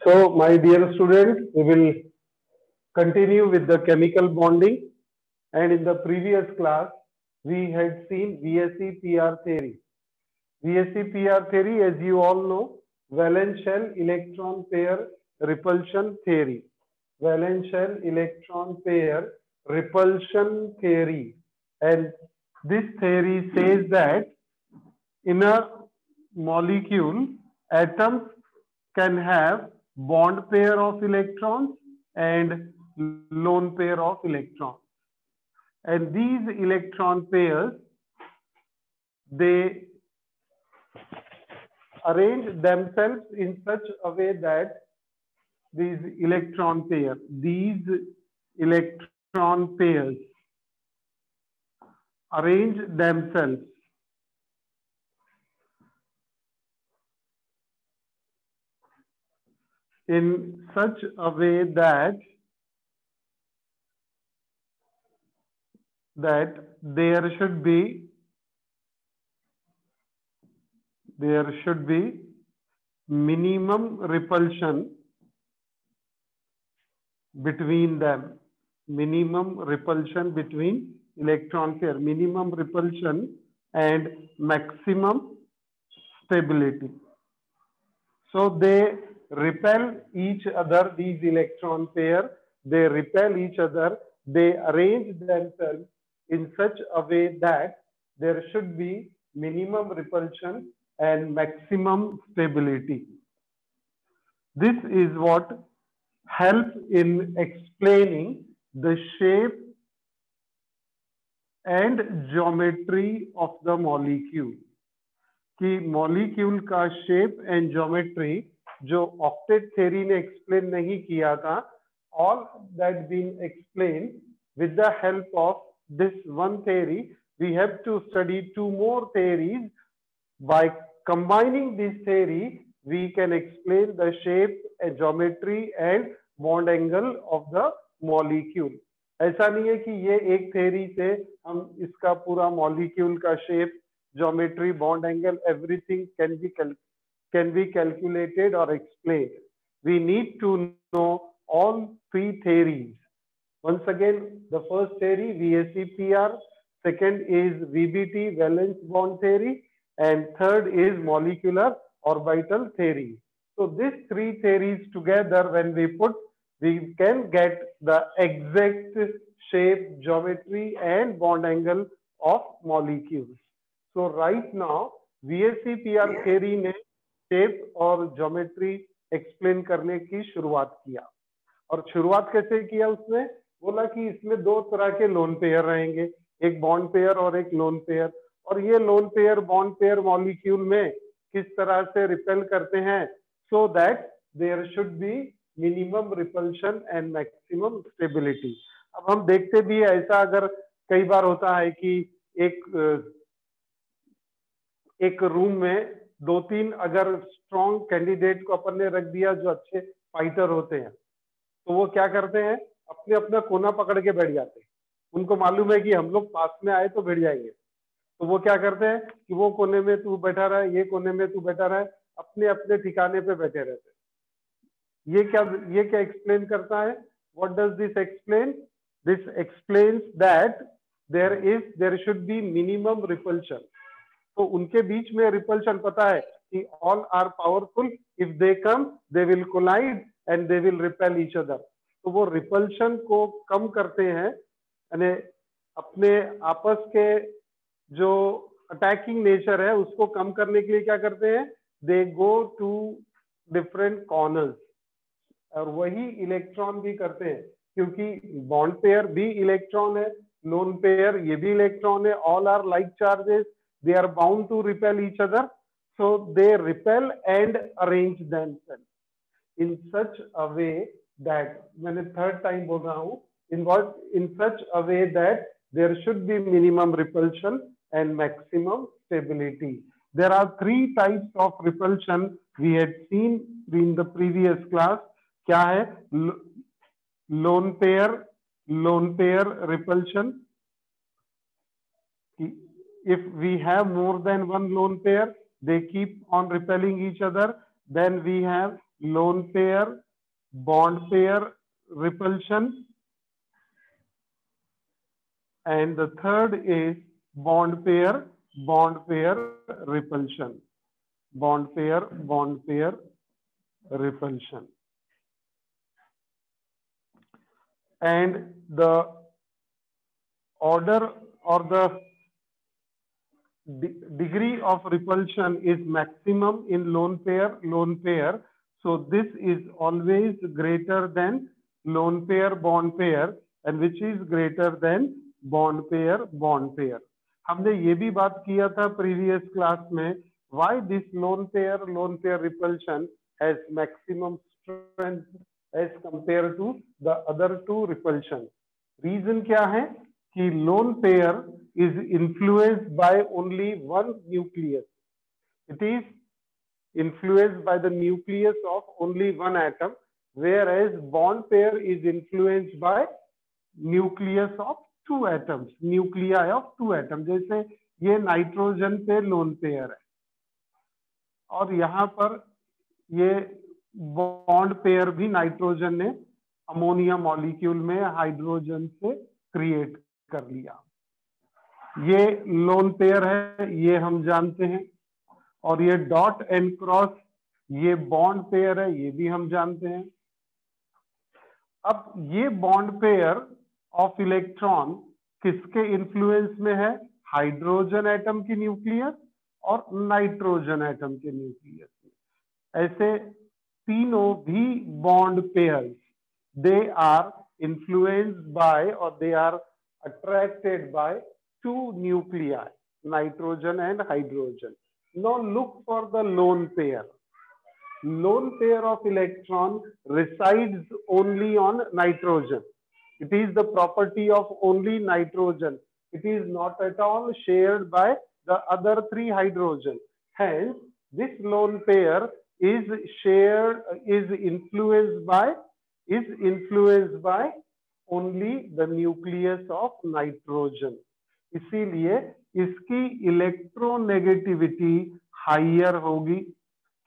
So, my dear students, we will continue with the chemical bonding. And in the previous class, we had seen VSEPR theory. VSEPR theory, as you all know, valence shell electron pair repulsion theory. Valence shell electron pair repulsion theory. And this theory says that in a molecule, atoms can have bond pair of electrons and lone pair of electrons. And these electron pairs, they arrange themselves in such a way that these electron pairs arrange themselves in such a way that there should be minimum repulsion between them, minimum repulsion between electron pair, minimum repulsion and maximum stability. So they repel each other, these electron pair, they repel each other, they arrange themselves in such a way that there should be minimum repulsion and maximum stability. This is what helps in explaining the shape and geometry of the molecule. कि molecule का shape and geometry जो octet theory ने explain नहीं किया था, all that been explained with the help of this one theory. We have to study two more theories. By combining this theory, we can explain the shape and geometry and bond angle of the molecule. ऐसा नहीं है कि ये एक theory से हम इसका पूरा मॉलिक्यूल का shape, geometry, bond angle, everything can be calculated or explained. We need to know all three theories. Once again, the first theory, VSEPR, second is VBT, valence bond theory, and third is molecular orbital theory. So these three theories together, when we put, we can get the exact shape, geometry, and bond angle of molecules. So right now, VSEPR theory ने shape और geometry explain करने की शुरुआत किया. और शुरुआत कैसे किया? उसने बोला कि इसमें दो तरह के लोन पेयर रहेंगे, एक बॉन्ड पेयर और एक लोन पेयर. और ये lone pair bond pair molecule में किस तरह से रिपेल करते हैं, so that there should be minimum repulsion and maximum stability. अब हम देखते भी है ऐसा, अगर कई बार होता है कि एक रूम में दो तीन अगर स्ट्रॉन्ग कैंडिडेट को अपन ने रख दिया जो अच्छे फाइटर होते हैं, तो वो क्या करते हैं, अपने अपना कोना पकड़ के बैठ जाते हैं. उनको मालूम है कि हम लोग पास में आए तो भिड़ जाएंगे, तो वो क्या करते हैं कि वो कोने में तू बैठा रहा है, ये कोने में तू बैठा रहा है, अपने अपने ठिकाने पे बैठे रहते हैं. ये क्या एक्सप्लेन करता है? What does this explain? This explains that there should be minimum repulsion. तो उनके बीच में रिपल्शन पता है कि all are powerful, if they come they will collide and they will repel each other. तो वो रिपल्शन को कम करते हैं, यानी अपने आपस के जो अटैकिंग नेचर है उसको कम करने के लिए क्या करते हैं, they go to different corners. और वही इलेक्ट्रॉन भी करते हैं, क्योंकि बॉन्ड पेयर भी इलेक्ट्रॉन है, लोन पेयर ये भी इलेक्ट्रॉन है, all are like charges, they are bound to repel each other, so they repel and arrange themselves in such a way that, मैंने third time बोल रहा हूँ, in such a way that there should be minimum repulsion and maximum stability. There are three types of repulsion we had seen in the previous class. क्या है? lone pair repulsion. If we have more than one lone pair, they keep on repelling each other. Then we have lone pair, bond pair repulsion, and the third is bond pair repulsion. Bond pair repulsion. And the order or the degree of repulsion is maximum in lone pair. So this is always greater than lone pair bond pair, and which is greater than bond pair. हमने ये भी बात किया था previous class में, why this lone pair repulsion has maximum strength as compared to the other two repulsion. Reason क्या है कि lone pair is influenced by only one nucleus. It is influenced by the nucleus of only one atom, whereas bond pair is influenced by nucleus of two atoms, nuclei of two atoms. जैसे ये nitrogen पे lone pair है और यहाँ पर ये bond pair भी nitrogen ने अमोनिया मॉलिक्यूल में हाइड्रोजन से क्रिएट कर लिया. ये लोन पेयर है, ये हम जानते हैं, और ये डॉट एंड क्रॉस ये बॉन्ड पेयर है, ये भी हम जानते हैं. अब ये बॉन्ड पेयर ऑफ इलेक्ट्रॉन किसके इन्फ्लुएंस में है? हाइड्रोजन एटम की न्यूक्लियस और नाइट्रोजन एटम के न्यूक्लियस में. ऐसे तीनों भी bond pairs, they are influenced by और they are attracted by two nuclei, nitrogen and hydrogen. Now look for the lone pair. Lone pair of electron resides only on nitrogen. It is the property of only nitrogen. It is not at all shared by the other three hydrogen. Hence, this lone pair is influenced by only the nucleus of nitrogen. इसीलिए इसकी electronegativity higher होगी,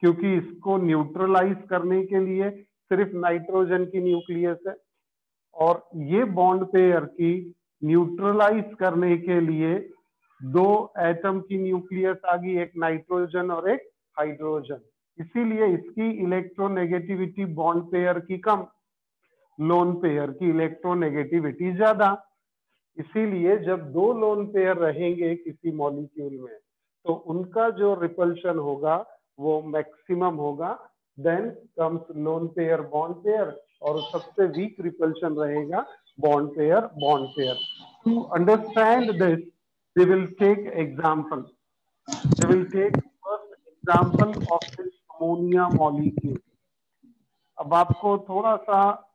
क्योंकि इसको neutralise करने के लिए सिर्फ nitrogen की न्यूक्लियस है, और ये बॉन्ड पेयर की न्यूट्रलाइज करने के लिए दो एटम की न्यूक्लियस आ गई, एक नाइट्रोजन और एक हाइड्रोजन. इसीलिए इसकी इलेक्ट्रोनेगेटिविटी बॉन्ड पेयर की कम, लोन पेयर की इलेक्ट्रोनेगेटिविटी ज्यादा. इसीलिए जब दो लोन पेयर रहेंगे किसी मॉलिक्यूल में तो उनका जो रिपल्शन होगा वो मैक्सिमम होगा. Then comes lone pair bond pair, और सबसे वीक रिपल्शन रहेगा bond pair. To understand this they will take example. They will take first example of this ammonia molecule. अब आपको थोड़ा सा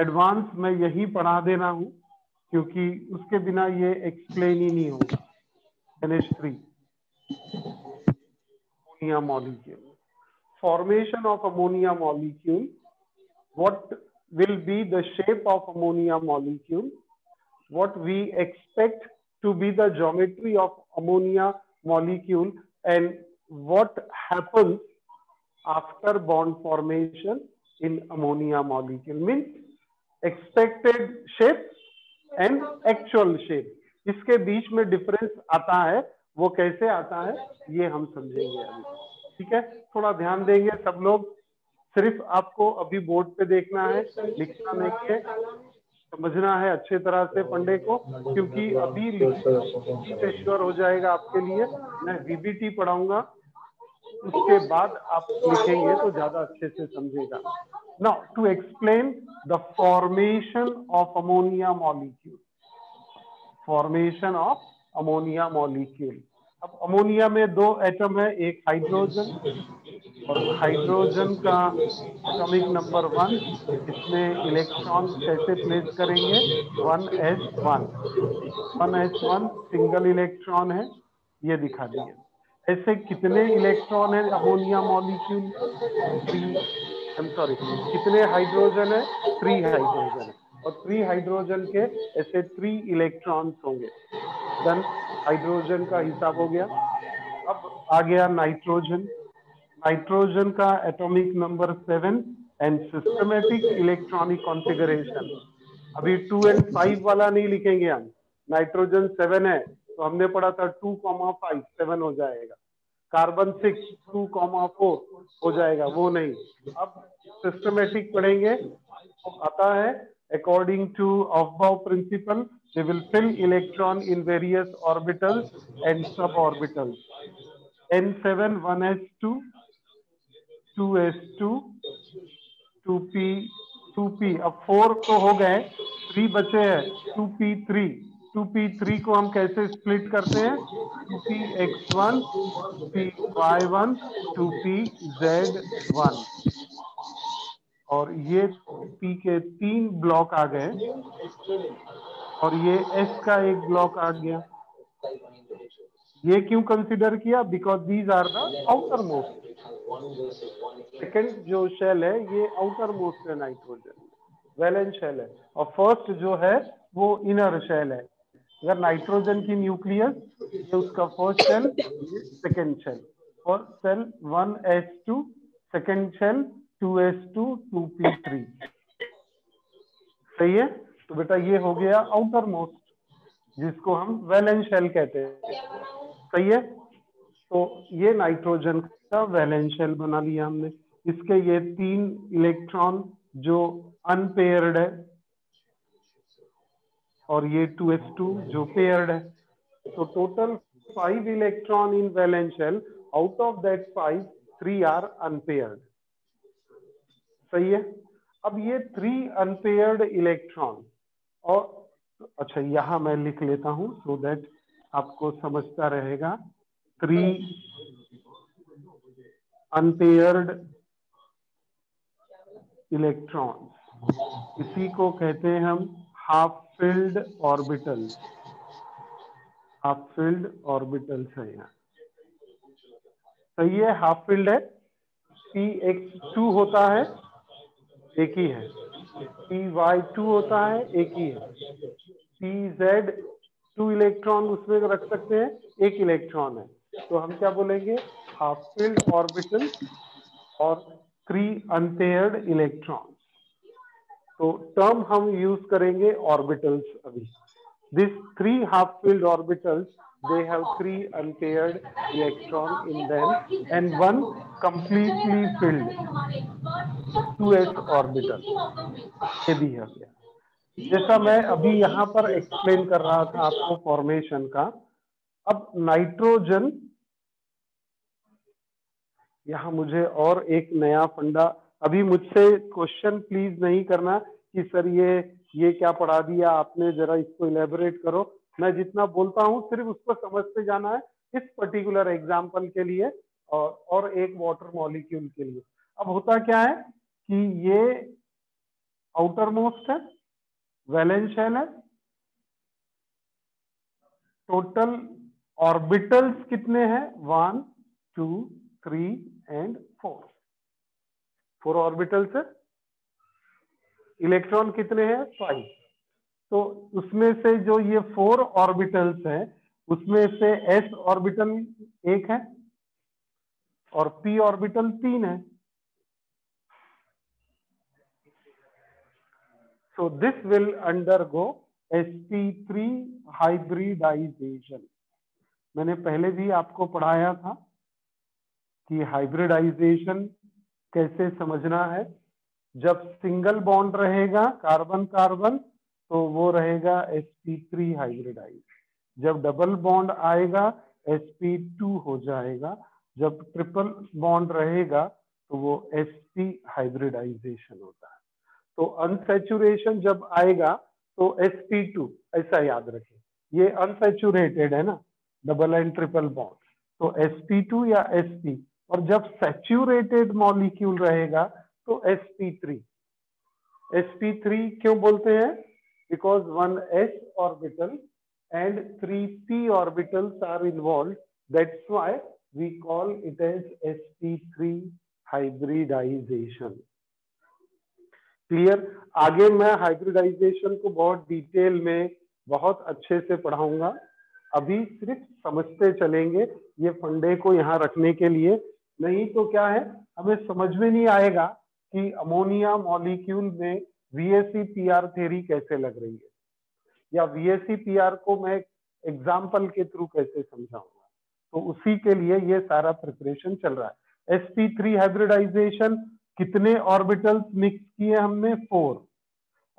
एडवांस में यही पढ़ा देना हूं, क्योंकि उसके बिना ये एक्सप्लेन ही नहीं होगा. NH3 ammonia molecule. Formation of ammonia molecule. What will be the shape of ammonia molecule? What we expect to be the geometry of ammonia molecule, and what happens after bond formation in ammonia molecule? Means expected shape and actual shape. इसके बीच में difference आता है, वो कैसे आता है ये हम समझेंगे अभी. ठीक है, थोड़ा ध्यान देंगे सब लोग. सिर्फ आपको अभी बोर्ड पे देखना है, लिखना नहीं है, समझना है अच्छे तरह से पंडे को, क्योंकि अभी से श्योर हो जाएगा आपके लिए. मैं VBT पढ़ाऊंगा, उसके बाद आप लिखेंगे तो ज्यादा अच्छे से समझेगा. Now to explain the formation of ammonia molecule. Formation of ammonia molecule. अब अमोनिया में दो एटम है, एक हाइड्रोजन, और हाइड्रोजन का एटॉमिक नंबर 1. इसमें इलेक्ट्रॉन कैसे प्लेस करेंगे? 1s1. 1s1 सिंगल इलेक्ट्रॉन है, ये दिखा दिए. ऐसे कितने इलेक्ट्रॉन है अमोनिया मॉलिक्यूल? 3. कितने हाइड्रोजन है? 3 हाइड्रोजन है, और 3 हाइड्रोजन के ऐसे 3 इलेक्ट्रॉन्स होंगे. देन हाइड्रोजन का हिसाब हो गया. अब आ गया नाइट्रोजन. नाइट्रोजन का atomic number 7 and systematic electronic configuration. अभी 2 and 5 वाला नहीं लिखेंगे हम। नाइट्रोजन 7 है तो हमने पढ़ा था 2,5 7 हो जाएगा। कार्बन 6 2,4 हो जाएगा, वो नहीं। अब सिस्टमेटिक पढ़ेंगे तो आता है according to Aufbau principle they will fill electron in various orbitals and suborbitals. N7 1s2 2s2 2p 2p। अब 4 तो हो गए, 3 बचे हैं 2p3। 2p3 को हम कैसे स्प्लिट करते हैं? 2px1 2py1 2pz1। और ये p के 3 ब्लॉक आ गए और ये s का एक ब्लॉक आ गया। ये क्यों कंसिडर किया? Because these are the outer most. Second जो शेल है ये आउटर मोस्ट है नाइट्रोजन, वैलेंस शेल है, और फर्स्ट जो है वो इनर शेल है। अगर नाइट्रोजन की न्यूक्लियस, ये उसका फर्स्ट शेल, ये सेकेंड शेल। और shell 1s2, second shell 2s2 2p3। सही है? तो बेटा ये हो गया आउटर मोस्ट, जिसको हम वैलेंस शेल कहते हैं। सही है? तो ये नाइट्रोजन का वैलेंस शेल बना लिया हमने। इसके ये 3 इलेक्ट्रॉन जो अनपेयर्ड है और ये 2s2 जो पेयर्ड है। तो total 5 electron in valence shell, out of that 5 3 are unpaired. सही है? अब ये 3 अनपेयर्ड इलेक्ट्रॉन, और अच्छा यहां मैं लिख लेता हूं सो दैट आपको समझता रहेगा। 3 अनपेयर्ड इलेक्ट्रॉन्स, इसी को कहते हैं हम half filled orbitals. Half filled orbitals है यहाँ। सही है? हाफ फिल्ड है। px2 होता है, एक ही है। py2 होता है, एक ही है। pz 2 इलेक्ट्रॉन उसमें रख सकते हैं, एक इलेक्ट्रॉन है। तो हम क्या बोलेंगे? हाफ फिल्ड ऑर्बिटल और 3 अनपेयर्ड इलेक्ट्रॉन्स। तो टर्म हम यूज करेंगे ऑर्बिटल्स अभी। This 3 half filled orbitals, they have 3 unpaired electron in them and 1 completely filled 2s orbital। ये भी है गया। जैसा मैं अभी यहाँ पर एक्सप्लेन कर रहा था आपको फॉर्मेशन का। अब नाइट्रोजन, यहाँ मुझे और एक नया फंडा, अभी मुझसे क्वेश्चन प्लीज नहीं करना कि सर ये क्या पढ़ा दिया आपने, जरा इसको इलेबोरेट करो। मैं जितना बोलता हूँ सिर्फ उसको समझते जाना है इस पर्टिकुलर एग्जांपल के लिए और एक वाटर मॉलिक्यूल के लिए। अब होता क्या है कि ये आउटर मोस्ट है, वैलेंस शेल है। टोटल ऑर्बिटल्स कितने हैं? 1 2 3 एंड 4 ऑर्बिटल्स है। इलेक्ट्रॉन कितने हैं? 5। तो उसमें से जो ये 4 ऑर्बिटल्स हैं उसमें से s ऑर्बिटल 1 है और p ऑर्बिटल 3 है। So this will undergo sp3 hybridization। मैंने पहले भी आपको पढ़ाया था कि हाइब्रिडाइजेशन कैसे समझना है। जब सिंगल बॉन्ड रहेगा कार्बन कार्बन तो वो रहेगा sp3 हाइब्रिडाइज। जब डबल बॉन्ड आएगा sp2 हो जाएगा। जब ट्रिपल बॉन्ड रहेगा तो वो sp हाइब्रिडाइजेशन होता है। तो अनसैचुरेशन जब आएगा तो sp2, ऐसा याद रखें। ये अनसैचुरेटेड है ना, डबल एंड ट्रिपल बॉन्ड, तो sp2 या sp। और जब सैचुरेटेड मॉलिक्यूल रहेगा तो sp3। sp3 क्यों बोलते हैं? Because 1 s orbital and 3 p orbitals are involved, that's why we call it as sp3 hybridization। Clear? आगे मैं हाइब्रिडाइजेशन को बहुत डिटेल में बहुत अच्छे से पढ़ाऊंगा, अभी सिर्फ समझते चलेंगे। ये फंडे को यहाँ रखने के लिए नहीं तो क्या है, हमें समझ में नहीं आएगा कि अमोनिया मॉलिक्यूल में VSEPR थ्योरी कैसे लग रही है, या VSEPR को मैं एग्जाम्पल के थ्रू कैसे समझाऊंगा। तो उसी के लिए ये सारा प्रिपरेशन चल रहा है। sp3 हाइब्रिडाइजेशन, कितने ऑर्बिटल्स मिक्स किए हमने? 4।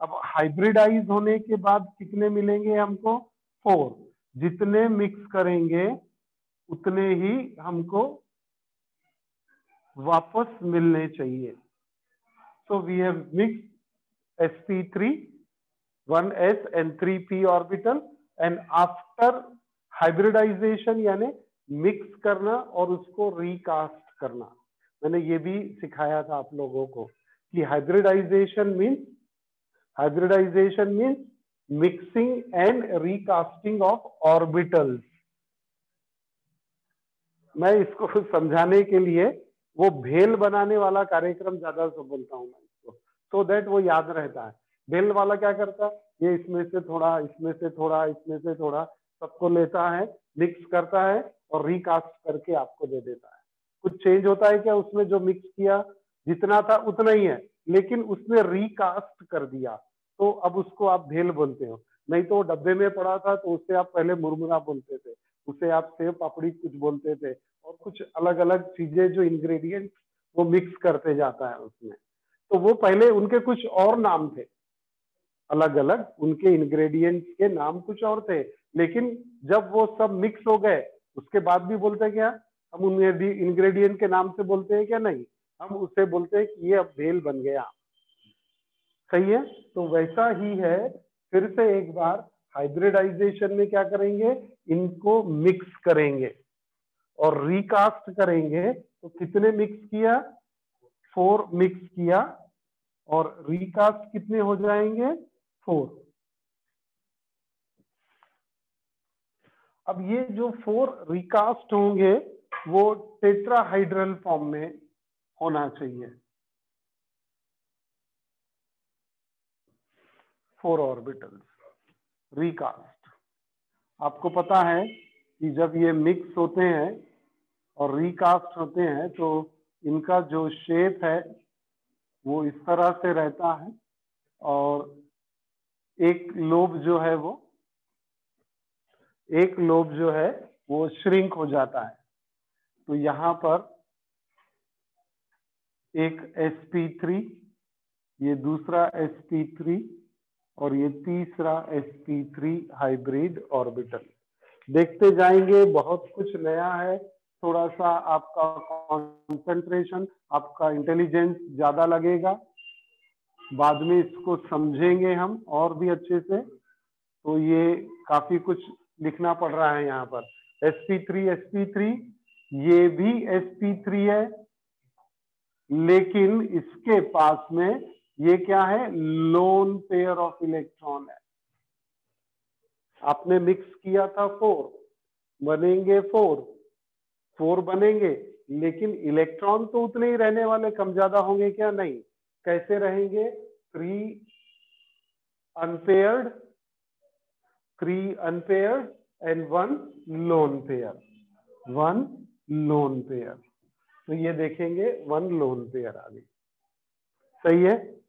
अब हाइब्रिडाइज होने के बाद कितने मिलेंगे हमको? 4। जितने मिक्स करेंगे उतने ही हमको वापस मिलने चाहिए। So we have mixed sp3 1s and 3p orbital, and after hybridization यानी मिक्स करना और उसको रिकास्ट करना, मैंने ये भी सिखाया था आप लोगों को कि hybridisation means mixing and recasting of orbitals. मैं इसको समझाने के लिए वो भेल बनाने वाला कार्यक्रम ज्यादा से बोलता हूँ मैं इसको, so that वो याद रहता है। भेल वाला क्या करता है, ये इसमें से थोड़ा, इसमें से थोड़ा, इसमें से थोड़ा सबको लेता है, मिक्स करता है और रिकास्ट करके आपको दे देता है। कुछ चेंज होता है क्या उसमें? जो मिक्स किया जितना था उतना ही है, लेकिन उसने रिकास्ट कर दिया, तो अब उसको आप भेल बोलते हो। नहीं तो डब्बे में पड़ा था तो उससे आप पहले मुरमुरा बोलते थे, उसे आप सेव पापड़ी कुछ बोलते थे, और कुछ अलग अलग चीजें जो इंग्रेडिएंट वो मिक्स करते जाता है उसमें। तो वो पहले उनके कुछ और नाम थे, अलग अलग उनके इंग्रेडिएंट्स के नाम कुछ और थे, लेकिन जब वो सब मिक्स हो गए उसके बाद भी बोलते हैं क्या हम उन इंग्रेडिएंट के नाम से बोलते हैं क्या? नहीं, हम उससे बोलते हैं कि ये अब भेल बन गया। सही है? तो वैसा ही है, फिर से एक बार हाइब्रिडाइजेशन में क्या करेंगे, इनको मिक्स करेंगे और रिकास्ट करेंगे। तो कितने मिक्स किया? 4 मिक्स किया, और रिकास्ट कितने हो जाएंगे? 4। अब ये जो 4 रिकास्ट होंगे वो टेट्राहाइड्रल फॉर्म में होना चाहिए, 4 ऑर्बिटल्स रिकास्ट। आपको पता है कि जब ये मिक्स होते हैं और रिकास्ट होते हैं तो इनका जो शेप है वो इस तरह से रहता है, और एक लोब जो है वो श्रिंक हो जाता है। तो यहाँ पर एक sp3, ये दूसरा sp3 और ये तीसरा sp3 हाइब्रिड ऑर्बिटल। देखते जाएंगे, बहुत कुछ नया है। थोड़ा सा आपका कंसंट्रेशन, आपका इंटेलिजेंस ज्यादा लगेगा, बाद में इसको समझेंगे हम और भी अच्छे से। तो ये काफी कुछ लिखना पड़ रहा है यहाँ पर। sp3 ये भी sp3 है, लेकिन इसके पास में ये क्या है? लोन पेयर ऑफ इलेक्ट्रॉन है। आपने मिक्स किया था 4, बनेंगे 4 बनेंगे, लेकिन इलेक्ट्रॉन तो उतने ही रहने वाले, कम ज्यादा होंगे क्या? नहीं। कैसे रहेंगे? 3 अनपेयर्ड एंड 1 लोन पेयर। तो ये देखेंगे 1 लोन पेयर आ गई। सही है?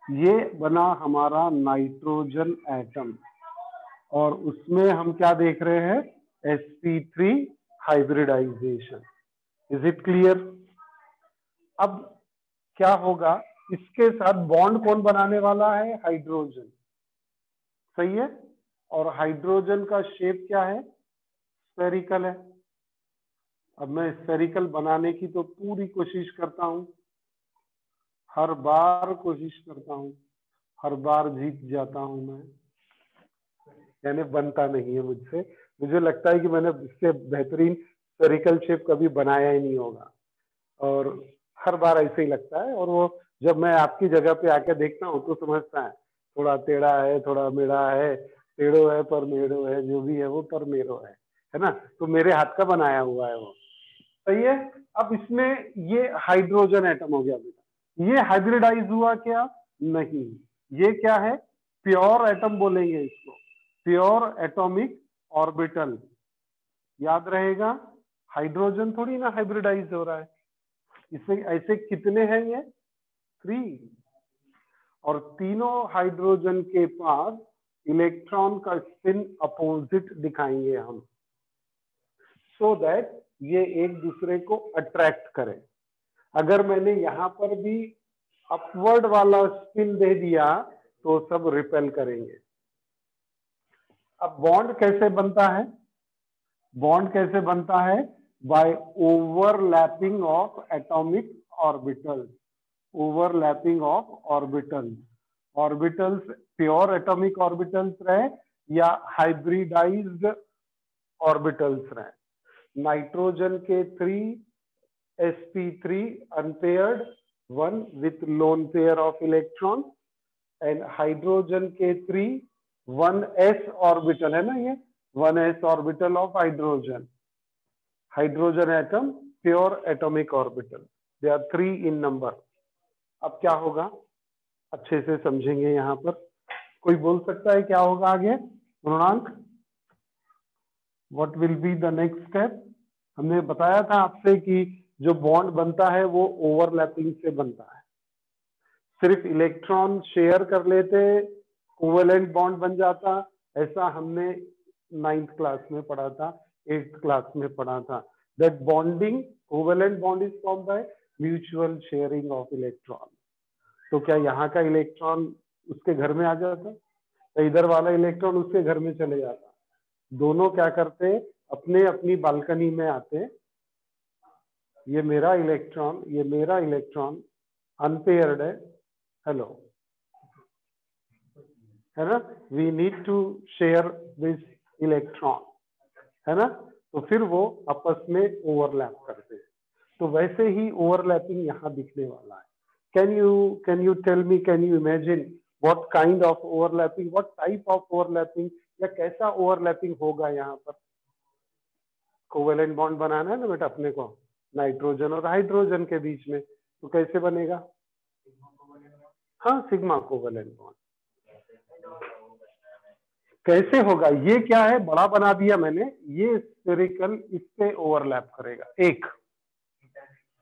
ये बना हमारा नाइट्रोजन एटम, और उसमें हम क्या देख रहे हैं? sp3 hybridisation. Is it clear? अब क्या होगा, इसके साथ बॉन्ड कौन बनाने वाला है? हाइड्रोजन। सही है? और हाइड्रोजन का शेप क्या है? स्फेरिकल है। अब मैं स्फेरिकल बनाने की तो पूरी कोशिश करता हूं, हर बार कोशिश करता हूं, हर बार जीत जाता हूं मैं, यानी बनता नहीं है मुझसे। मुझे लगता है कि मैंने इससे बेहतरीन स्फेरिकल शेप कभी बनाया ही नहीं होगा, और हर बार ऐसे ही लगता है। और वो जब मैं आपकी जगह पे आके देखता हूँ तो समझता है थोड़ा टेढ़ा है, थोड़ा मेढ़ा है, टेढ़ो है पर मेढ़ो है, जो भी है वो पर मेरो है ना? तो मेरे हाथ का बनाया हुआ है वो। सही है? अब इसमें ये हाइड्रोजन एटम हो गया बेटा, ये हाइब्रिडाइज हुआ क्या? नहीं, ये क्या है? प्योर एटम बोलेंगे इसको, प्योर एटॉमिक ऑर्बिटल। याद रहेगा, हाइड्रोजन थोड़ी ना हाइब्रिडाइज हो रहा है। इसमें ऐसे कितने हैं ये? 3। और तीनों हाइड्रोजन के पास इलेक्ट्रॉन का स्पिन अपोजिट दिखाएंगे हम, सो दैट ये एक दूसरे को अट्रैक्ट करें। अगर मैंने यहां पर भी अपवर्ड वाला स्पिन दे दिया तो सब रिपेल करेंगे। अब बॉन्ड कैसे बनता है? बॉन्ड कैसे बनता है? By overlapping of atomic orbitals. Overlapping of orbitals. Orbitals pure atomic orbitals रहे या हाइब्रिडाइज्ड ऑर्बिटल्स रहे। नाइट्रोजन के 3 sp3 unpaired, 1 with lone pair of electrons, and hydrogen के 3 1s ऑर्बिटल है ना, ये 1s orbital of hydrogen. Hydrogen atom pure atomic orbital, they are 3 in number. अब क्या होगा अच्छे से समझेंगे। यहां पर कोई बोल सकता है क्या होगा आगे? पूर्णांक, what will be the next step? हमने बताया था आपसे कि जो बॉन्ड बनता है वो ओवरलैपिंग से बनता है। सिर्फ इलेक्ट्रॉन शेयर कर लेते कोवेलेंट बॉन्ड बन जाता, ऐसा हमने 9th क्लास में पढ़ा था, 8th क्लास में पढ़ा था। That bonding covalent bond is formed by mutual sharing of electron. तो क्या यहाँ का इलेक्ट्रॉन उसके घर में आ जाता, तो इधर वाला इलेक्ट्रॉन उसके घर में चले जाता। दोनों क्या करते, अपने अपनी बालकनी में आते, ये मेरा इलेक्ट्रॉन, ये मेरा इलेक्ट्रॉन अनपेयर्ड है, हेलो, है ना, we need to share this electron, है ना, तो फिर वो आपस में ओवरलैप करते हैं। तो वैसे ही ओवरलैपिंग यहाँ दिखने वाला है। Can you tell me, can you imagine what kind of overlapping, what type of overlapping, या कैसा ओवरलैपिंग होगा यहाँ पर? कोवेलेंट बॉन्ड बनाना है ना बेटा अपने को, नाइट्रोजन और हाइड्रोजन के बीच में, तो कैसे बनेगा? हाँ, सिग्मा कोवेलेंट बॉन्ड। कैसे होगा? ये क्या है, बड़ा बना दिया मैंने, ये स्फेरिकल इससे ओवरलैप करेगा एक,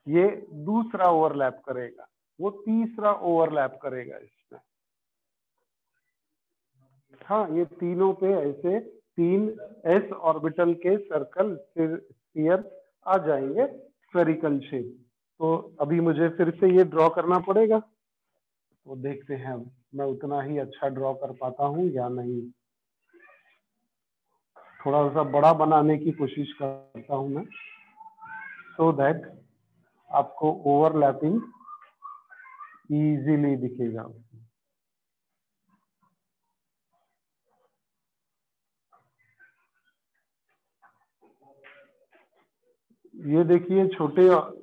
ये दूसरा ओवरलैप करेगा, वो तीसरा ओवरलैप करेगा इसमें। हाँ, ये तीनों पे ऐसे 3 s ऑर्बिटल के सर्कल स्फीयर आ जाएंगे स्फेरिकल शेप। तो अभी मुझे फिर से ये ड्रॉ करना पड़ेगा, तो देखते हैं मैं उतना ही अच्छा ड्रॉ कर पाता हूँ या नहीं। थोड़ा सा बड़ा बनाने की कोशिश करता हूँ मैं, सो दैट आपको ओवरलैपिंग इजीली दिखेगा। ये देखिए छोटे,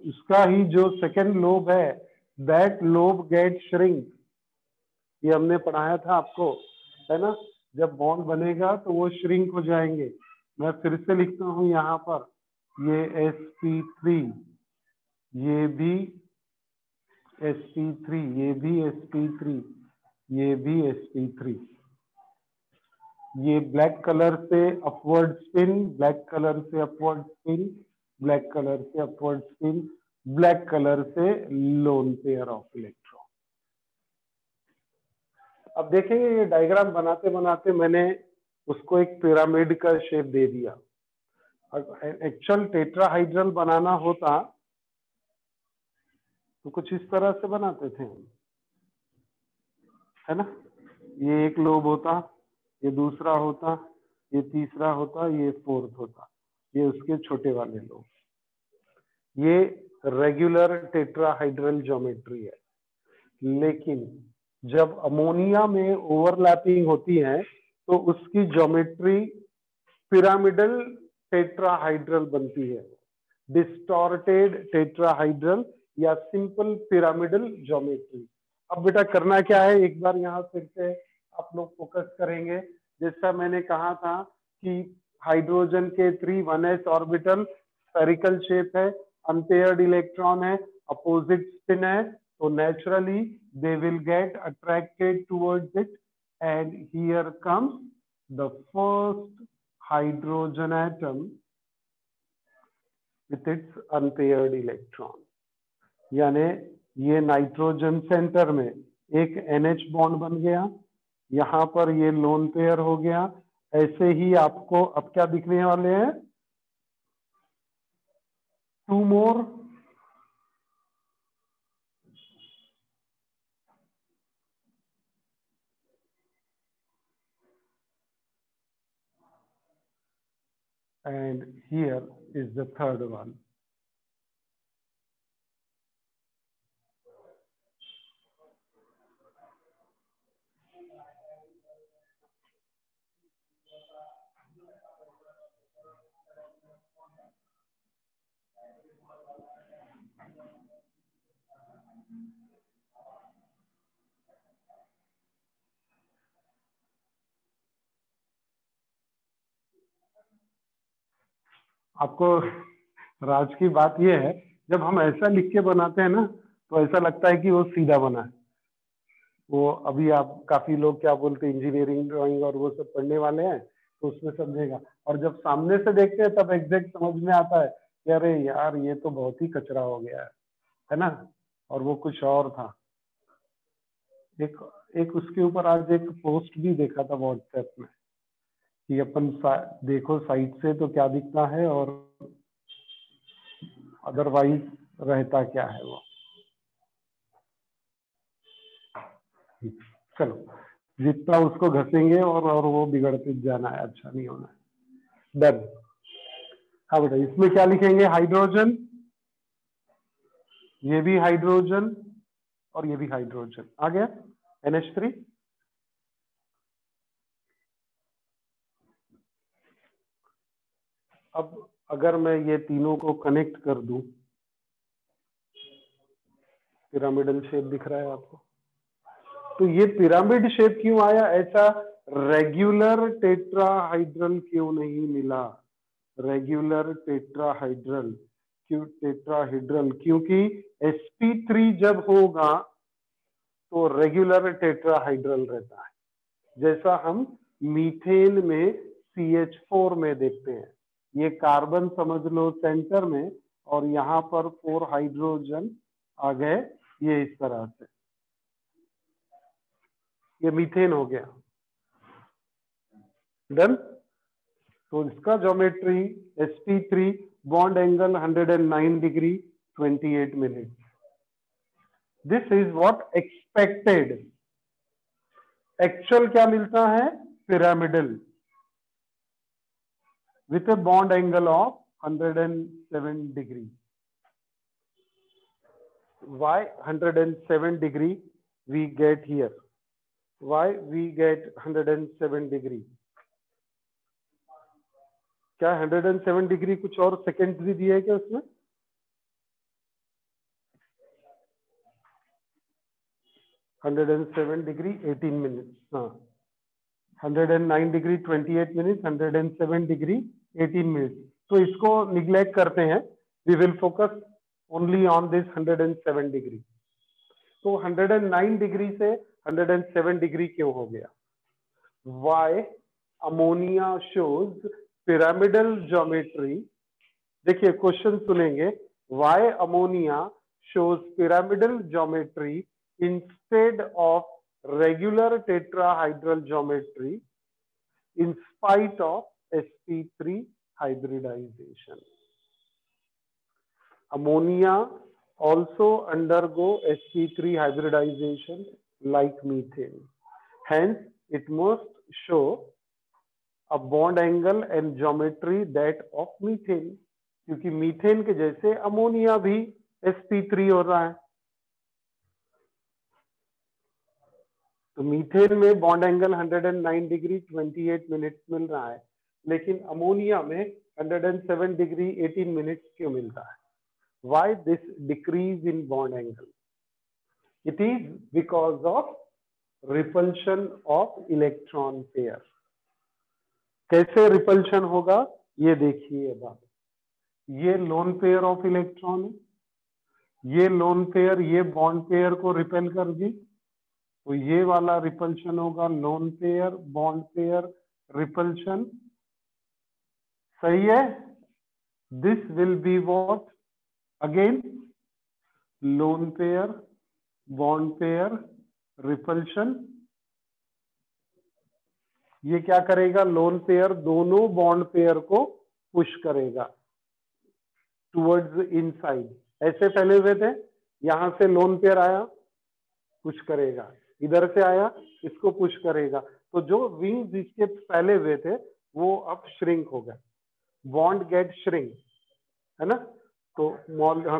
इसका ही जो सेकेंड लोब है, दैट लोब गेट श्रिंक, ये हमने पढ़ाया था आपको, है ना, जब बॉन्ड बनेगा तो वो श्रिंक हो जाएंगे। मैं फिर से लिखता हूँ यहाँ पर, ये sp3, ये भी sp3, ये भी sp3, ये भी sp3। ये ब्लैक कलर से अपवर्ड स्पिन, ब्लैक कलर से अपवर्ड स्पिन, ब्लैक कलर से अपवर्ड स्पिन, ब्लैक कलर से लोन पेयर ऑफ इलेक्ट्रॉन। अब देखेंगे ये डायग्राम बनाते बनाते मैंने उसको एक पिरामिड का शेप दे दिया। एक्चुअल टेट्राहाइड्रल बनाना होता तो कुछ इस तरह से बनाते थे हम, है ना, ये एक लोब होता, ये दूसरा होता, ये तीसरा होता, ये फोर्थ होता, ये उसके छोटे वाले लोब। ये रेगुलर टेट्राहाइड्रल ज्योमेट्री है। लेकिन जब अमोनिया में ओवरलैपिंग होती है तो उसकी ज्योमेट्री पिरामिडल टेट्राहाइड्रल बनती है, डिस्टॉर्टेड टेट्राहाइड्रल या सिंपल पिरामिडल ज्योमेट्री। अब बेटा करना क्या है, एक बार यहाँ फिर से आप लोग फोकस करेंगे। जैसा मैंने कहा था कि हाइड्रोजन के 3 1s ऑर्बिटल स्फेरिकल शेप है, अनपेयर्ड इलेक्ट्रॉन है, अपोजिट स्पिन है, तो naturally they will get attracted towards it, and here comes the first hydrogen atom with its unpaired electron. यानी ये नाइट्रोजन सेंटर में एक NH बॉन्ड बन गया, यहां पर ये लोन पेयर हो गया। ऐसे ही आपको अब क्या दिखने वाले हैं, 2 more and here is the third one. आपको राज की बात यह है, जब हम ऐसा लिख के बनाते हैं ना तो ऐसा लगता है कि वो सीधा बना है। वो अभी आप काफी लोग क्या बोलते हैं, इंजीनियरिंग ड्राइंग और वो सब पढ़ने वाले हैं तो उसमें समझेगा, और जब सामने से देखते हैं तब एग्जैक्ट समझ में आता है कि अरे यार ये तो बहुत ही कचरा हो गया है ना, और वो कुछ और था। एक उसके ऊपर आज एक पोस्ट भी देखा था व्हाट्सएप में कि अपन देखो साइट से तो क्या दिखता है और अदरवाइज रहता क्या है वो। चलो जितना उसको घसेंगे और वो बिगड़ते जाना है, अच्छा नहीं होना है। डन। हाँ बेटा, इसमें क्या लिखेंगे, हाइड्रोजन, ये भी हाइड्रोजन और ये भी हाइड्रोजन आ गया, NH3। अब अगर मैं ये तीनों को कनेक्ट कर दूं, पिरामिडल शेप दिख रहा है आपको, तो ये पिरामिड शेप क्यों आया, ऐसा रेगुलर टेट्राहाइड्रल क्यों नहीं मिला, रेगुलर टेट्राहाइड्रल क्योंकि sp3 जब होगा तो रेगुलर टेट्राहाइड्रल रहता है, जैसा हम मीथेन में CH4 में देखते हैं। ये कार्बन समझ लो सेंटर में, और यहाँ पर 4 हाइड्रोजन आ गए, ये इस तरह से, ये मीथेन हो गया। डन। तो इसका geometry sp3, bond angle 109 degree 28 minute. This is what expected. Actual क्या मिलता है, pyramidal with a bond angle of 107 degree. Why 107 degree we get here? Why we get 107 degree? क्या 107 डिग्री कुछ और सेकेंड भी दिया है क्या उसमें? (107 डिग्री 18 मिनट, हाँ 109 डिग्री 28 मिनट, 107 डिग्री 18 मिनट। तो इसको निग्लेक्ट करते हैं, we will focus only on this 107 degree. तो 109 डिग्री से 107 डिग्री क्यों हो गया? Why ammonia shows pyramidal geometry? देखिए क्वेश्चन सुनेंगे, why ammonia shows pyramidal geometry instead of regular tetrahedral geometry in spite of sp3 hybridization. Ammonia also undergo sp3 hybridization like methane. Hence, it must show a bond angle and geometry that of methane. क्योंकि methane के जैसे ammonia भी sp3 हो रहा है, तो methane में bond angle 109 degree 28 minutes मिल रहा है, लेकिन अमोनिया में 107 डिग्री 18 मिनट्स क्यों मिलता है? Why this decrease in bond angle? It is because of repulsion of electron pair. कैसे रिपल्शन होगा ये देखिए बात। ये लोन पेयर ऑफ इलेक्ट्रॉन है, ये लोन पेयर ये बॉन्ड पेयर को रिपेल कर दी, तो ये वाला रिपल्शन होगा loan pair bond pair repulsion, सही है? This will be what? Again, lone pair, bond pair, repulsion. ये क्या करेगा? लोन पेयर दोनों बॉन्ड पेयर को पुश करेगा टुवर्ड्स इनसाइड। ऐसे फैले हुए थे, यहां से लोन पेयर आया, पुश करेगा, इधर से आया, इसको पुश करेगा। तो जो विंग्स इसके फैले हुए थे वो अब श्रिंक हो गए, बॉन्ड गेट श्रिंक, है ना। तो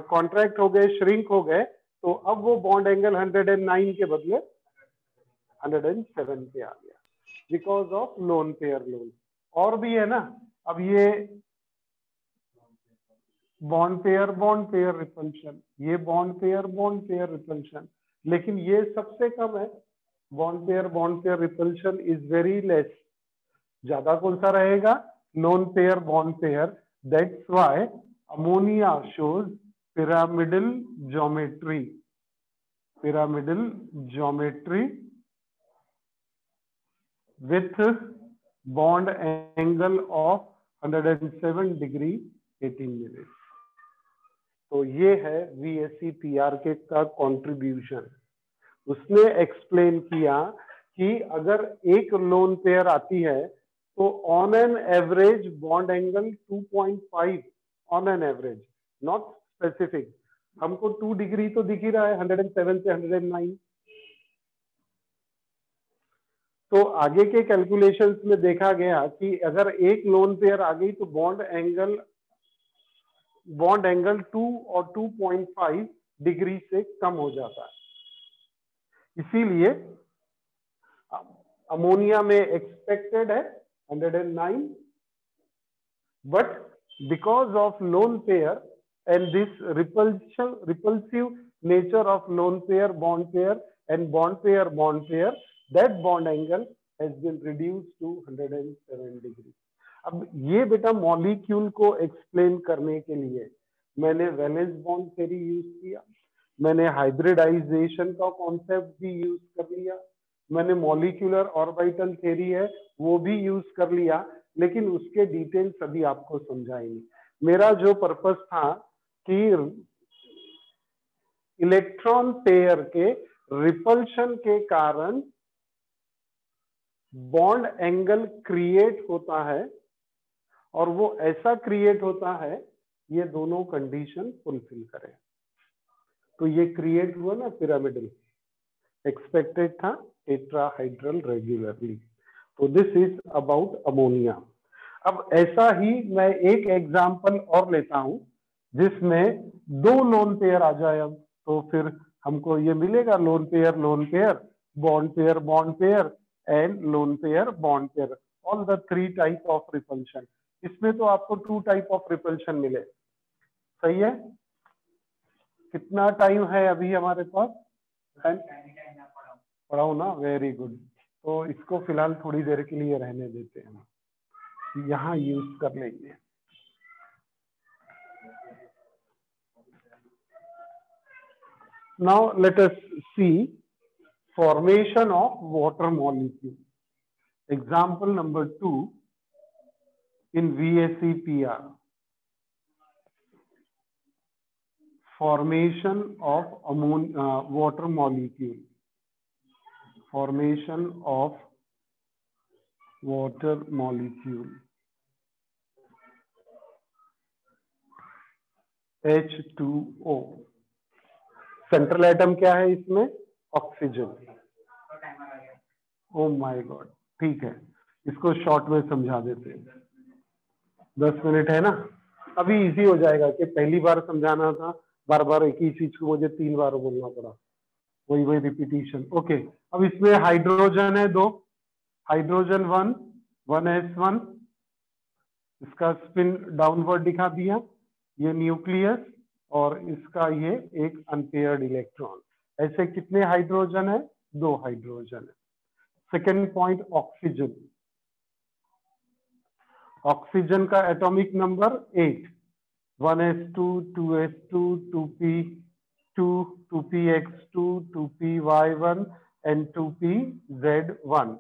कॉन्ट्रैक्ट हो गए, श्रिंक हो गए, तो अब वो बॉन्ड एंगल 109 के बदले 107 पे आ गया because of lone pair lone. और भी है ना, अब ये बॉन्ड पेयर रिपल्शन, ये बॉन्ड पेयर रिपल्शन, लेकिन ये सबसे कम है। Bond pair repulsion is very less. ज्यादा कौन सा रहेगा? Loan pair bond pair. That's why ammonia shows pyramidal geometry with bond angle of 107 degree 18 minutes। तो ये है VSE PRK का कंट्रीब्यूशन। उसने एक्सप्लेन किया कि अगर एक लोन पेयर आती है तो on an average bond angle 2.5 on an average, not specific. हमको 2 डिग्री तो दिख ही रहा है 107 से 109। तो आगे के कैलकुलेशंस में देखा गया कि अगर एक लोन पेयर आ गई तो बॉन्ड एंगल 2 और 2.5 डिग्री से कम हो जाता है। इसीलिए अमोनिया में एक्सपेक्टेड है 109, but because of lone pair and this repulsive nature of lone pair bond pair and bond pair, that bond angle has been reduced to 107 degree। अब ये बेटा मॉलिक्यूल को एक्सप्लेन करने के लिए मैंने वैलेंस बॉन्ड थ्योरी यूज किया, मैंने हाइब्रिडाइजेशन का कॉन्सेप्ट भी यूज कर लिया, मैंने मॉलिक्यूलर ऑर्बिटल थ्योरी है वो भी यूज कर लिया, लेकिन उसके डिटेल्स अभी आपको समझाएंगे। मेरा जो पर्पस था कि इलेक्ट्रॉन पेयर के रिपल्शन के कारण बॉन्ड एंगल क्रिएट होता है, और वो ऐसा क्रिएट होता है ये दोनों कंडीशन फुलफिल करे। तो ये क्रिएट हुआ ना पिरामिडल, एक्सपेक्टेड था टेट्राहाइड्रल रेगुलरली। तो दिस इज अबाउट अमोनिया। अब ऐसा ही मैं एक एग्जांपल और लेता हूं जिसमें 2 लोन पेयर आ जाए, अब तो फिर हमको ये मिलेगा loan pair bond pair and loan pair bond pair, all the 3 type of repulsion. इसमें तो आपको 2 टाइप ऑफ रिपल्शन मिले। सही है? कितना टाइम है अभी हमारे पास? पढ़ाओ ना, वेरी गुड। तो इसको फिलहाल थोड़ी देर के लिए रहने देते हैं, यहाँ यूज कर लेंगे। Now let us see formation of water molecule. Example number 2 in VSEPR. Formation of water molecule. Formation of water molecule. H2O. Central atom क्या है इसमें? ऑक्सीजन। ओ माय गॉड, ठीक है, इसको शॉर्ट में समझा देते हैं। 10 मिनट है ना, अभी इजी हो जाएगा कि पहली बार समझाना था, बार बार एक ही चीज को मुझे 3 बार बोलना पड़ा, वही रिपीटिशन। ओके, अब इसमें हाइड्रोजन है 2, हाइड्रोजन 1s1, इसका स्पिन डाउनवर्ड दिखा दिया, ये न्यूक्लियस और इसका ये एक अनपेयर्ड इलेक्ट्रॉन। ऐसे कितने हाइड्रोजन है? 2 हाइड्रोजन है। Second point, oxygen. ऑक्सीजन का atomic number 8, 1s2, 2s2, 2p2, 2px2, 2py1 and 2pz1।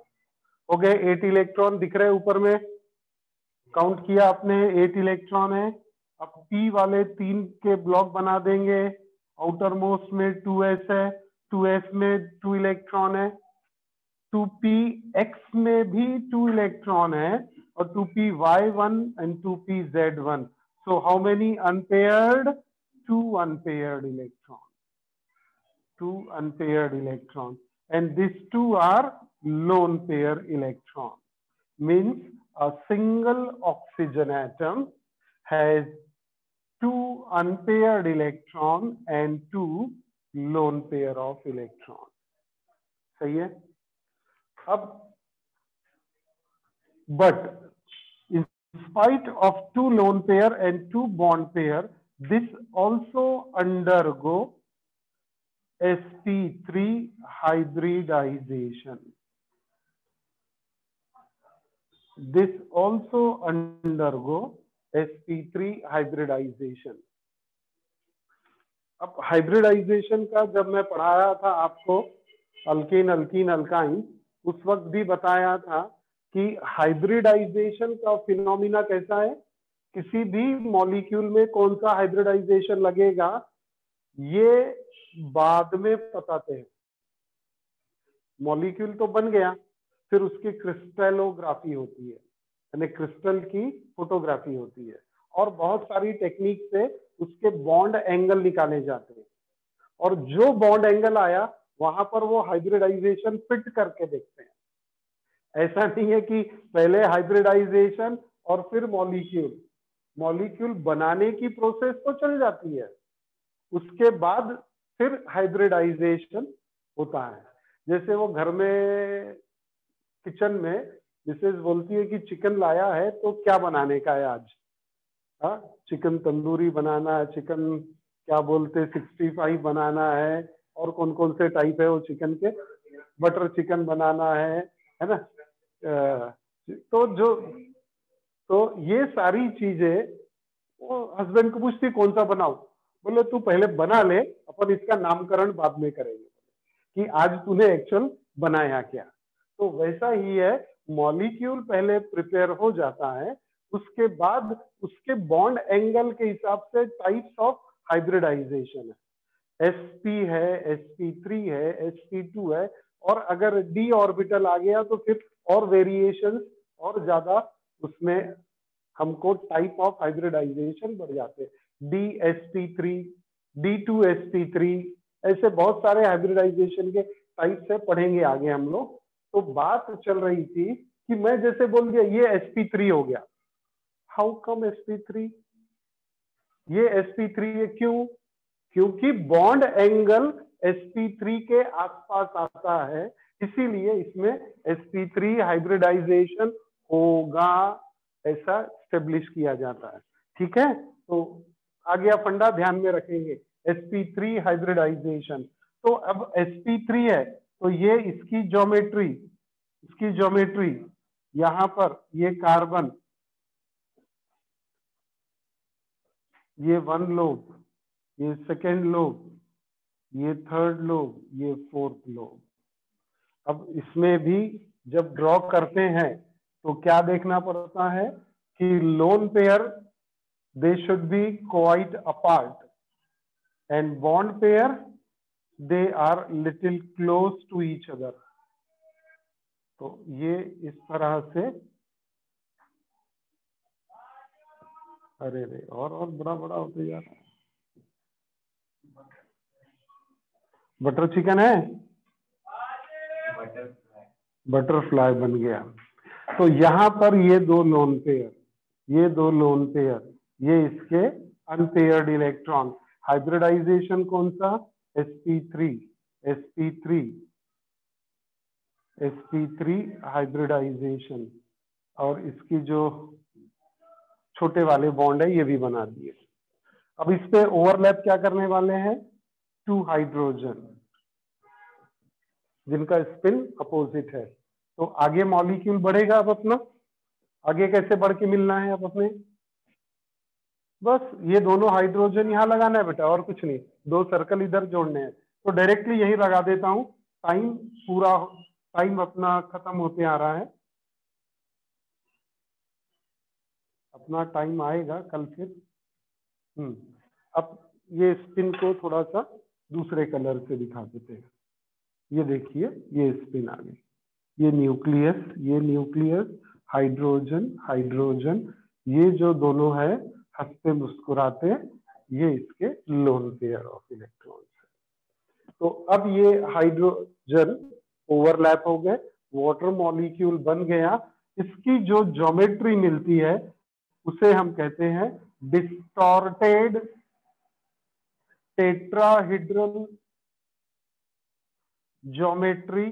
हो गए 8 इलेक्ट्रॉन दिख रहे ऊपर में, काउंट किया आपने, 8 इलेक्ट्रॉन है। अब P वाले 3 के ब्लॉक बना देंगे, आउटर मोस्ट में 2s है, 2s में 2 इलेक्ट्रॉन है, 2px में भी 2 इलेक्ट्रॉन है और 2py1 and 2pz1. So how many unpaired? 2 unpaired electrons. 2 unpaired electrons. And these two are lone pair electrons. Means a single oxygen atom has 2 unpaired electrons and 2 lone pair of electrons. सही है? अब but in spite of 2 lone pair and 2 bond pair, this also undergo sp3 hybridization. This also undergo sp3 hybridization. अब hybridisation का जब मैं पढ़ाया था आपको अल्केन अल्कीन अल्काइन, उस वक्त भी बताया था कि हाइब्रिडाइजेशन का फिनोमिना कैसा है, किसी भी मॉलिक्यूल में कौन सा हाइब्रिडाइजेशन लगेगा ये बाद में बताते हैं. मॉलिक्यूल तो बन गया, फिर उसकी क्रिस्टलोग्राफी होती है, यानी क्रिस्टल की फोटोग्राफी होती है और बहुत सारी टेक्निक से उसके बॉन्ड एंगल निकाले जाते हैं और जो बॉन्ड एंगल आया वहां पर वो हाइब्रिडाइजेशन फिट करके देखते हैं. ऐसा नहीं है कि पहले हाइब्रिडाइजेशन और फिर मॉलिक्यूल बनाने की प्रोसेस तो चल जाती है, उसके बाद फिर हाइब्रिडाइजेशन होता है. जैसे वो घर में किचन में मिसेज बोलती है कि चिकन लाया है तो क्या बनाने का है आज, चिकन तंदूरी बनाना है, चिकन क्या बोलते 65 बनाना है और कौन कौन से टाइप है वो चिकन के, बटर चिकन बनाना है ना. तो ये सारी चीजें वो हस्बैंड को पूछती कौन सा बनाओ, बोले तू पहले बना ले, अपन इसका नामकरण बाद में करेंगे कि आज तूने एक्चुअल बनाया क्या. तो वैसा ही है, मॉलिक्यूल पहले प्रिपेयर हो जाता है, उसके बाद उसके बॉन्ड एंगल के हिसाब से टाइप्स ऑफ हाइब्रिडाइजेशन है. sp है, sp3 है, sp2 है और अगर d ऑर्बिटल आ गया तो फिर और वेरिएशन और ज्यादा उसमें हमको टाइप ऑफ हाइब्रिडाइजेशन बढ़ जाते हैं. dsp3, d2sp3, ऐसे बहुत सारे हाइब्रिडाइजेशन के टाइप से पढ़ेंगे आगे हम लोग. तो बात चल रही थी कि मैं जैसे बोल दिया ये sp3 हो गया. How come sp3? ये sp3 है क्यों? क्योंकि बॉन्ड एंगल sp3 के आसपास आता है, इसीलिए इसमें sp3 हाइब्रिडाइजेशन होगा, ऐसा स्टेब्लिश किया जाता है. ठीक है, तो आ गया फंडा, ध्यान में रखेंगे sp3 हाइब्रिडाइजेशन. तो अब sp3 है तो ये इसकी ज्योमेट्री यहां पर ये कार्बन, ये 1 लोब, ये सेकेंड लोब, ये थर्ड लोब, ये फोर्थ लोब. अब इसमें भी जब ड्रॉ करते हैं तो क्या देखना पड़ता है कि lone pair they should be quite apart and bond pair they are little close to each other. तो ये इस तरह से, अरे रे और बड़ा बड़ा होते जा रहा है. बटर चिकन है, बटरफ्लाई बन गया. तो यहां पर ये दो लोन पेयर, ये इसके अनपेयर्ड इलेक्ट्रॉन. हाइब्रिडाइजेशन कौन सा? sp3 hybridisation. और इसकी जो छोटे वाले बॉन्ड है ये भी बना दिए. अब इस पे ओवरलैप क्या करने वाले हैं? 2 हाइड्रोजन जिनका स्पिन अपोजिट है. तो आगे मॉलिक्यूल बढ़ेगा. अब अपना आगे कैसे बढ़ के मिलना है अब अपने, बस ये दोनों हाइड्रोजन यहां लगाना है बेटा, और कुछ नहीं. 2 सर्कल इधर जोड़ने हैं. तो डायरेक्टली यही लगा देता हूं. टाइम अपना खत्म होते आ रहा है, अपना टाइम आएगा कल फिर. अब ये स्पिन को थोड़ा सा दूसरे कलर से दिखा देते हैं। ये देखिए, ये स्पिन आ गई, ये न्यूक्लियस, हाइड्रोजन हाइड्रोजन, ये जो दोनों है हंसते मुस्कुराते, ये इसके लोन पेयर ऑफ इलेक्ट्रॉन्स है। तो अब ये हाइड्रोजन ओवरलैप हो गए, वाटर मॉलिक्यूल बन गया। इसकी जो ज्योमेट्री मिलती है उसे हम कहते हैं डिस्टॉर्टेड टेट्राहेड्रल ज्योमेट्री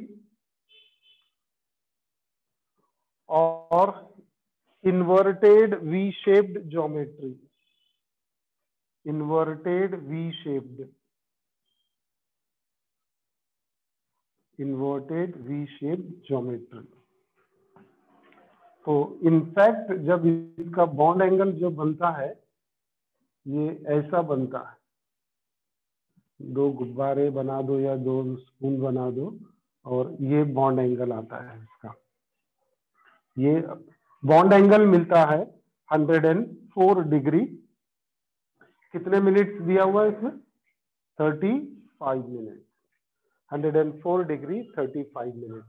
और inverted V shaped geometry. Inverted V shaped geometry. तो इनफैक्ट जब इसका बॉन्ड एंगल जो बनता है ये ऐसा बनता है, दो गुब्बारे बना दो या दो स्पून बना दो और ये बॉन्ड एंगल आता है इसका। ये बॉन्ड एंगल मिलता है 104 डिग्री। कितने मिनट्स दिया हुआ है इसमें? 35 मिनट। 104 degree 35 minute.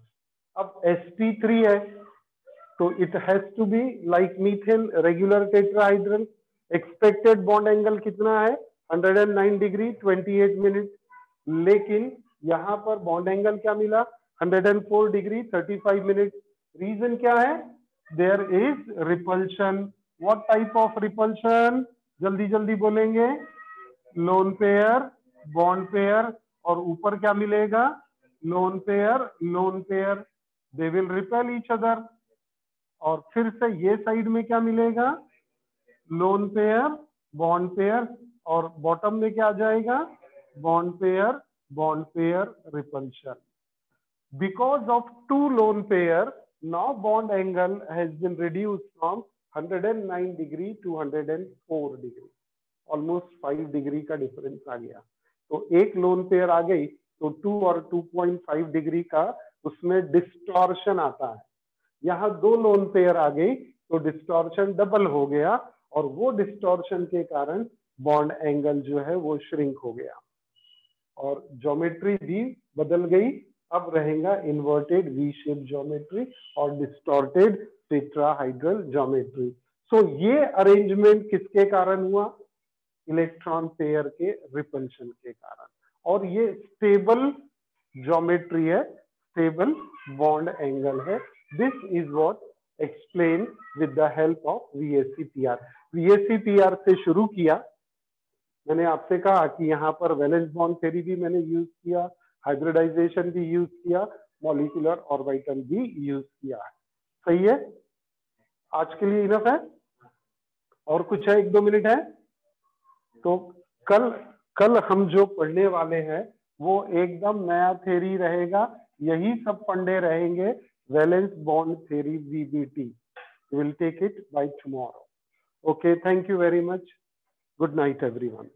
अब sp3 है तो it has to be like methane regular tetrahedral. Expected bond angle कितना है? 109 डिग्री 28 मिनट। लेकिन यहाँ पर बॉन्ड एंगल क्या मिला? 104 डिग्री 35 मिनट। रीजन क्या है? There is repulsion. What type of repulsion? जल्दी जल्दी बोलेंगे। लोन पेयर, बॉन्ड पेयर, और ऊपर क्या मिलेगा? Loan pair, they will repel each other. और फिर से ये साइड में क्या मिलेगा? लोन पेयर, बॉन्ड पेयर, और बॉटम में क्या आ जाएगा? Bond pair repulsion. Because of two lone pair, now bond angle has been reduced from 109 degree to 104 degree. Almost 5 degree का डिफरेंस आ गया। तो एक लोन पेयर आ गई तो 2 और 2.5 डिग्री का उसमें डिस्टॉर्शन आता है। यहाँ दो लोन पेयर आ गई तो डिस्टॉर्शन डबल हो गया, और वो डिस्टॉर्शन के कारण बॉन्ड एंगल जो है वो श्रिंक हो गया और ज्योमेट्री भी बदल गई। अब रहेगा इन्वर्टेड वी शेप ज्योमेट्री और डिस्टॉर्टेड टेट्राहाइड्रल ज्योमेट्री। सो ये अरेंजमेंट किसके कारण हुआ? इलेक्ट्रॉन पेयर के रिपल्शन के कारण। और ये स्टेबल ज्योमेट्री है, स्टेबल बॉन्ड एंगल है। This is what explain with the help of VSEPR। VSEPR से शुरू किया। मैंने आपसे कहा कि यहाँ पर वैलेंस बॉन्ड थ्योरी भी मैंने यूज किया, हाइब्रिडाइजेशन भी यूज किया, मॉलिक्यूलर ऑर्बिटल भी यूज किया है। सही है? आज के लिए इनफ है? और कुछ है? 1-2 मिनट है? तो कल हम जो पढ़ने वाले हैं वो एकदम नया थ्योरी रहेगा। यही सब फंडे रहेंगे। Valence bond theory VBT। Will take it by tomorrow. Okay, thank you very much. Good night everyone.